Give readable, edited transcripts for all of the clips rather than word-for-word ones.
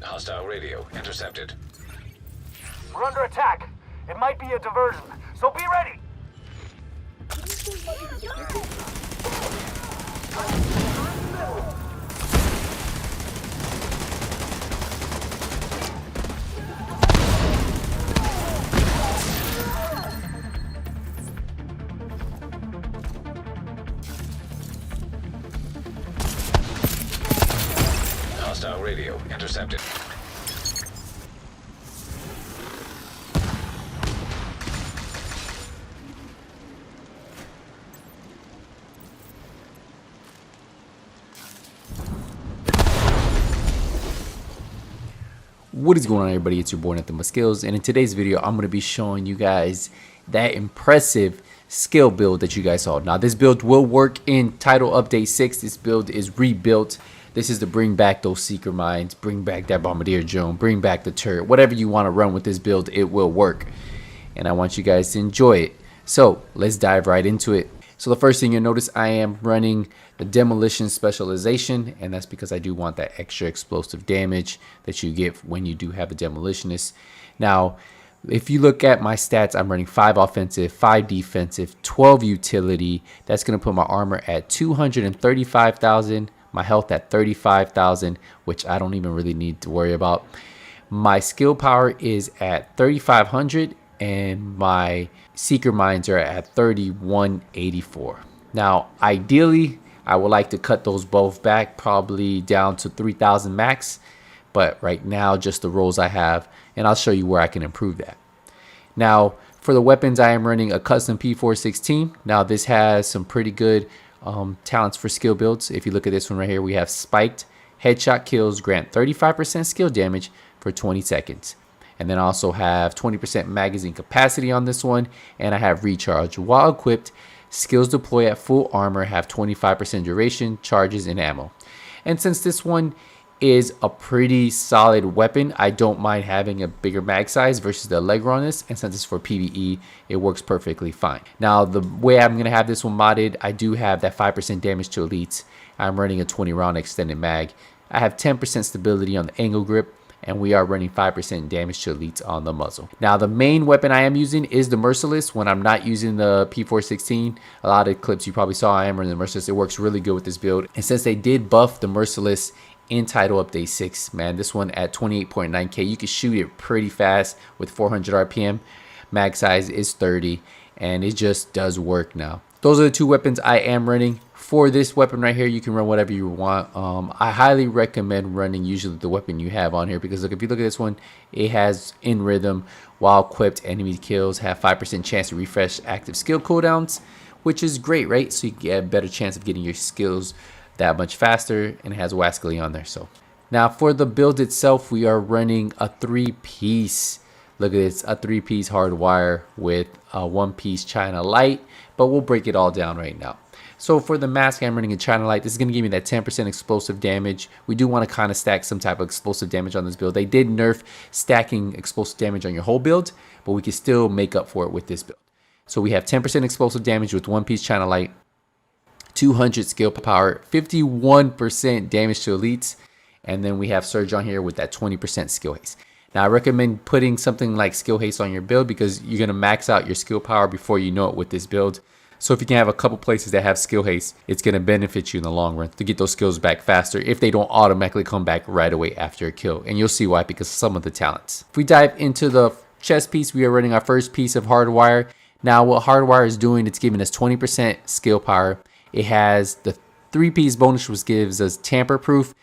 Hostile radio intercepted. We're under attack. It might be a diversion, so be ready. Hostile radio intercepted. What is going on, everybody? It's your boy Nothing But Skills, and in today's video I'm going to be showing you guys that impressive skill build that you guys saw. Now this build will work in Title Update 6. This build is rebuilt. This is to bring back those seeker mines, bring back that bombardier drone, bring back the turret. Whatever you want to run with this build, it will work, and I want you guys to enjoy it. So let's dive right into it. So the first thing you'll notice, I am running the demolition specialization, and that's because I do want that extra explosive damage that you get when you do have a demolitionist. Now, if you look at my stats, I'm running 5 offensive, 5 defensive, 12 utility. That's going to put my armor at 235,000, my health at 35,000, which I don't even really need to worry about. My skill power is at 3,500, and my seeker mines are at 3,184. Now, ideally, I would like to cut those both back, probably down to 3,000 max. But right now, just the rolls I have, and I'll show you where I can improve that. Now, for the weapons, I am running a custom P416. Now, this has some pretty good talents for skill builds. If you look at this one right here, we have spiked headshot kills grant 35% skill damage for 20 seconds. And then I also have 20% magazine capacity on this one, and I have recharge. While equipped, skills deploy at full armor have 25% duration, charges, and ammo. And since this one is a pretty solid weapon, I don't mind having a bigger mag size versus the Allegro on this, and since it's for PvE, it works perfectly fine. Now, the way I'm going to have this one modded, I do have that 5% damage to elites. I'm running a 20 round extended mag. I have 10% stability on the angle grip, and we are running 5% damage to elites on the muzzle. Now, the main weapon I am using is the Merciless. When I'm not using the P416, a lot of clips you probably saw, I am running the Merciless. It works really good with this build. And since they did buff the Merciless in Title Update 6, man, this one at 28.9K, you can shoot it pretty fast with 400 RPM. Mag size is 30, and it just does work now. Those are the two weapons I am running. For this weapon right here, you can run whatever you want. I highly recommend running usually the weapon you have on here, because look, if you look at this one, it has in rhythm. While equipped, enemy kills have 5% chance to refresh active skill cooldowns, which is great, right? So you get a better chance of getting your skills that much faster, and it has Wascally on there. So now for the build itself, we are running a 3-piece. Look at this, a 3-piece hardwire with a 1-piece China light, but we'll break it all down right now. So for the mask, I'm running a China light. This is going to give me that 10% explosive damage. We do want to kind of stack some type of explosive damage on this build. They did nerf stacking explosive damage on your whole build, but we can still make up for it with this build. So we have 10% explosive damage with 1-piece China light, 200 skill power, 51% damage to elites, and then we have Surge on here with that 20% skill haste. Now, I recommend putting something like skill haste on your build, because you're going to max out your skill power before you know it with this build. So if you can have a couple places that have skill haste, it's going to benefit you in the long run to get those skills back faster if they don't automatically come back right away after a kill. And you'll see why, because of some of the talents. If we dive into the chest piece, we are running our first piece of hardwire. Now, what hardwire is doing, it's giving us 20% skill power. It has the 3-piece bonus, which gives us tamper proof,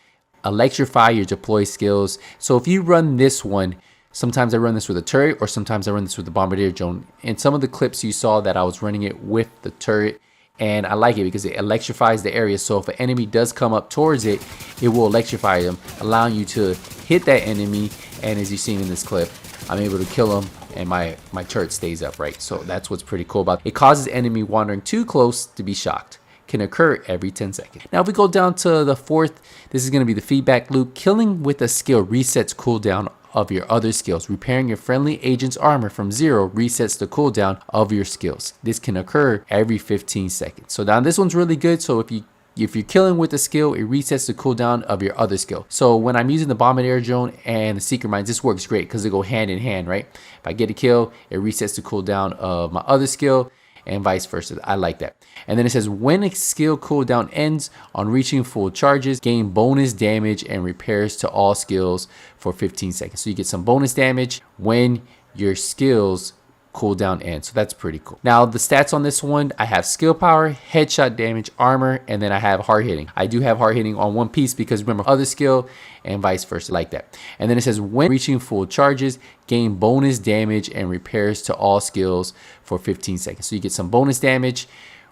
electrify your deploy skills. So if you run this one, sometimes I run this with a turret, or sometimes I run this with the bombardier drone. In some of the clips you saw that I was running it with the turret, and I like it because it electrifies the area. So if an enemy does come up towards it, it will electrify them, allowing you to hit that enemy. And as you've seen in this clip, I'm able to kill them, and my turret stays upright. So that's what's pretty cool about it. It causes enemy wandering too close to be shocked. Can occur every 10 seconds. Now, if we go down to the fourth, this is going to be the feedback loop. Killing with a skill resets cooldown of your other skills. Repairing your friendly agent's armor from 0 resets the cooldown of your skills. This can occur every 15 seconds. So now this one's really good. So if you if you're killing with a skill, it resets the cooldown of your other skill. So when I'm using the Bomb and Air Drone and the Secret Mines, this works great because they go hand in hand, right? If I get a kill, it resets the cooldown of my other skill and vice versa. I like that. And then it says when a skill cooldown ends on reaching full charges, gain bonus damage and repairs to all skills for 15 seconds. So you get some bonus damage when your skills cooldown ends. So that's pretty cool. Now the stats on this one, I have skill power, headshot damage, armor, and then I have hard hitting. I do have hard hitting on one piece because remember other skill and vice versa, like that. And then it says when reaching full charges, gain bonus damage and repairs to all skills for 15 seconds. So you get some bonus damage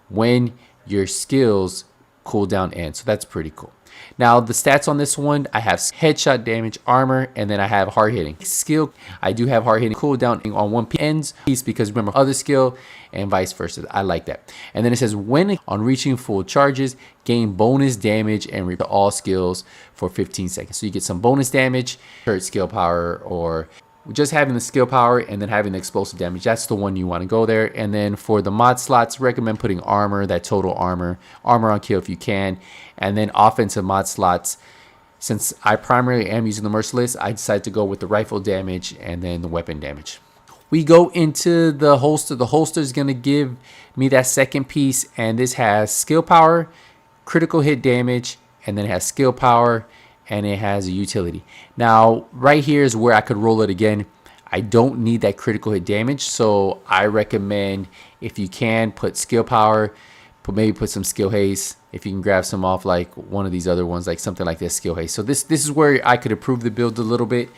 when your skills cooldown ends. So that's pretty cool. Now the stats on this one, I have headshot damage, armor, and then I have hard hitting. Skill, I do have hard hitting cooldown on one piece because remember other skill and vice versa. I like that. And then it says when on reaching full charges, gain bonus damage and repair all skills for 15 seconds. So you get some bonus damage, hurt skill power, or just having the skill power and then having the explosive damage. That's the one you want to go there. And then for the mod slots, recommend putting armor, that total armor on kill if you can. And then offensive mod slots, since I primarily am using the merciless, I decided to go with the rifle damage and then the weapon damage. We go into the holster. The holster is going to give me that second piece, and this has skill power, critical hit damage, and then it has skill power, and it has a utility. Now right here is where I could roll it again. I don't need that critical hit damage, so I recommend if you can put skill power, maybe put some skill haste. If you can grab some off like one of these other ones, like something like this, skill haste. So this is where I could improve the build a little bit.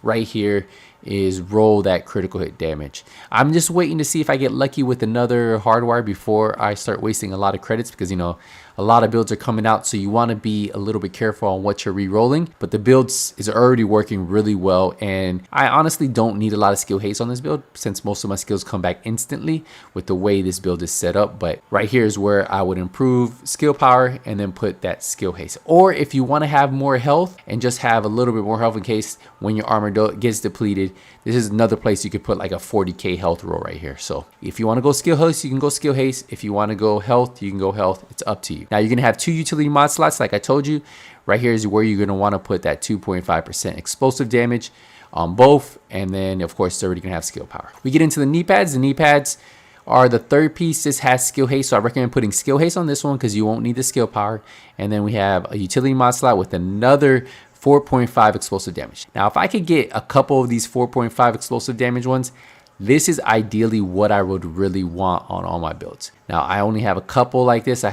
Right here is roll that critical hit damage. I'm just waiting to see if I get lucky with another hardwire before I start wasting a lot of credits, because you know a lot of builds are coming out, so you want to be a little bit careful on what you're re-rolling. But the build is already working really well, and I honestly don't need a lot of skill haste on this build since most of my skills come back instantly with the way this build is set up. But right here is where I would improve skill power and then put that skill haste. Or if you want to have more health and just have a little bit more health in case when your armor gets depleted, this is another place you could put like a 40k health roll right here. So if you want to go skill haste, you can go skill haste. If you want to go health, you can go health. It's up to you. Now you're going to have two utility mod slots like I told you. Right here is where you're going to want to put that 2.5% explosive damage on both. And then of course it's already going to have skill power. We get into the knee pads. The knee pads are the third piece. This has skill haste, so I recommend putting skill haste on this one because you won't need the skill power. And then we have a utility mod slot with another 4.5 explosive damage. Now if I could get a couple of these 4.5 explosive damage ones, this is ideally what I would really want on all my builds. Now I only have a couple like this,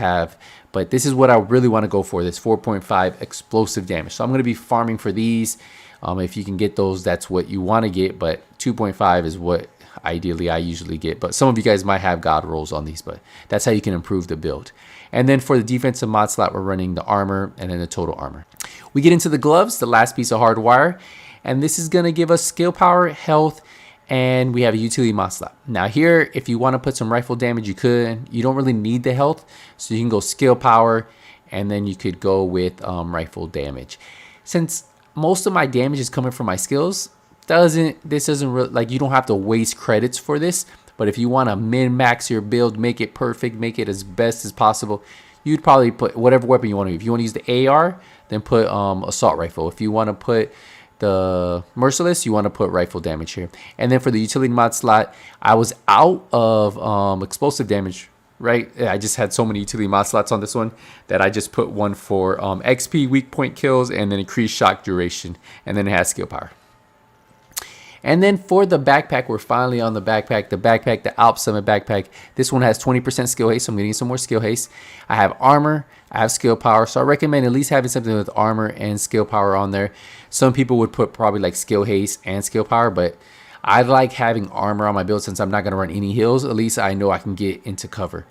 but this is what I really want to go for, this 4.5 explosive damage. So I'm going to be farming for these. If you can get those, that's what you want to get, but 2.5 is what ideally I usually get. But some of you guys might have god rolls on these, but that's how you can improve the build. And then for the defensive mod slot, we're running the armor and then the total armor. We get into the gloves, the last piece of hardwire, and this is going to give us skill power, health, and we have a utility mod slot. Now here, if you want to put some rifle damage, you could. You don't really need the health, so you can go skill power, and then you could go with rifle damage. Since most of my damage is coming from my skills, this doesn't really, like, you don't have to waste credits for this. But if you want to min-max your build, make it perfect, make it as best as possible, you'd probably put whatever weapon you want to. If you want to use the AR, then put assault rifle. If you want to put the merciless, you want to put rifle damage here. And then for the utility mod slot, I was out of explosive damage, right? I just had so many utility mod slots on this one that I just put one for XP, weak point kills, and then increased shock duration, and then it has skill power. And then for the backpack, we're finally on the backpack. The Alp Summit backpack. This one has 20% skill haste, so I'm getting some more skill haste. I have armor, I have skill power, so I recommend at least having something with armor and skill power on there. Some people would put probably like skill haste and skill power, but I like having armor on my build since I'm not going to run any heals. At least I know I can get into cover.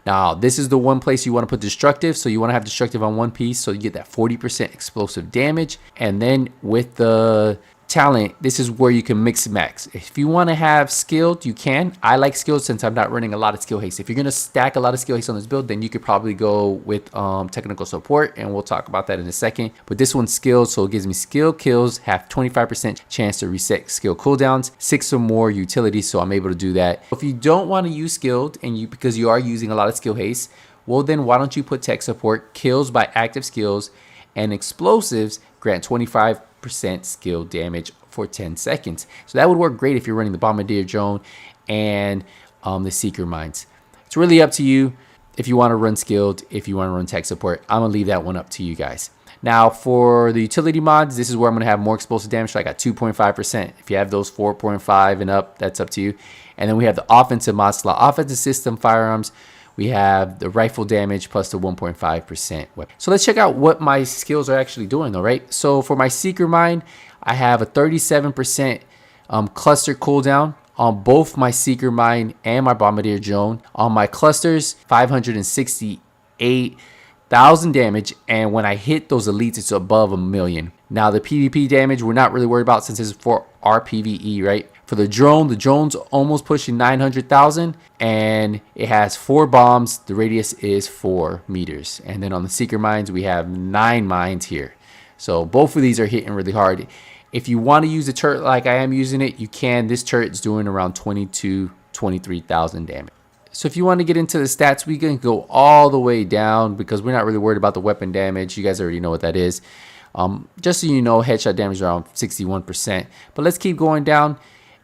Now, this is the one place you want to put destructive, so you want to have destructive on one piece, so you get that 40% explosive damage. And then with the talent, this is where you can mix and max. If you want to have skilled, you can. I like skilled since I'm not running a lot of skill haste. If you're going to stack a lot of skill haste on this build, then you could probably go with technical support, and we'll talk about that in a second. But this one's skilled, so it gives me skill kills, have 25% chance to reset skill cooldowns, 6 or more utilities, so I'm able to do that. If you don't want to use skilled, and because you are using a lot of skill haste, Well, then why don't you put tech support, kills by active skills, and explosives grant 25% skill damage for 10 seconds. So that would work great if you're running the Bombardier drone and the Seeker mines. It's really up to you if you want to run skilled, if you want to run tech support. I'm going to leave that one up to you guys. Now for the utility mods, this is where I'm going to have more explosive damage. So I got 2.5%. If you have those 4.5 and up, that's up to you. And then we have the offensive mod slot, offensive system firearms. We have the rifle damage plus the 1.5% weapon. So let's check out what my skills are actually doing though, right? So for my Seeker mine, I have a 37% cluster cooldown on both my Seeker mine and my Bombardier drone. On my clusters, 568,000 damage, and when I hit those elites, it's above 1,000,000. Now the PvP damage, we're not really worried about since it's for our PvE, right? For the drone's almost pushing 900,000, and it has 4 bombs. The radius is 4 meters. And then on the Seeker mines, we have 9 mines here. So both of these are hitting really hard. If you want to use a turret like I am using it, you can. This turret's doing around 23,000 damage. So if you want to get into the stats, we can go all the way down because we're not really worried about the weapon damage. You guys already know what that is. Just so you know, headshot damage is around 61%. But let's keep going down,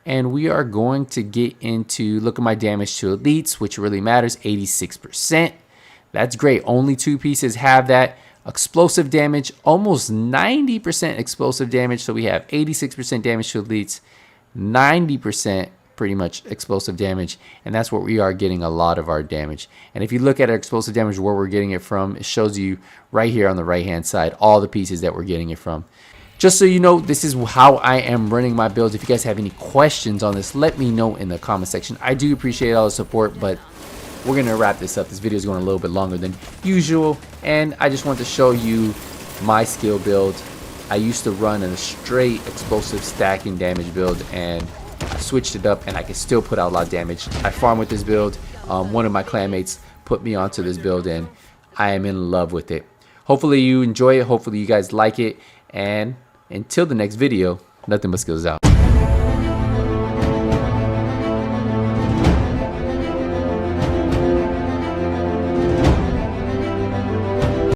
and we are going to get into, look at my damage to elites, which really matters, 86%. That's great. Only 2 pieces have that. Explosive damage, almost 90% explosive damage. So we have 86% damage to elites, 90% pretty much explosive damage, and that's where we are getting a lot of our damage. And if you look at our explosive damage, where we're getting it from, it shows you right here on the right hand side all the pieces that we're getting it from. Just so you know, this is how I am running my builds. If you guys have any questions on this, let me know in the comment section. I do appreciate all the support, but we're gonna wrap this up. This video is going a little bit longer than usual, and I just want to show you my skill build. I used to run a straight explosive stacking damage build, and I switched it up, and I can still put out a lot of damage. I farm with this build. One of my clanmates put me onto this build, and I am in love with it. Hopefully you enjoy it. Hopefully you guys like it, and until the next video, nothing but skills out.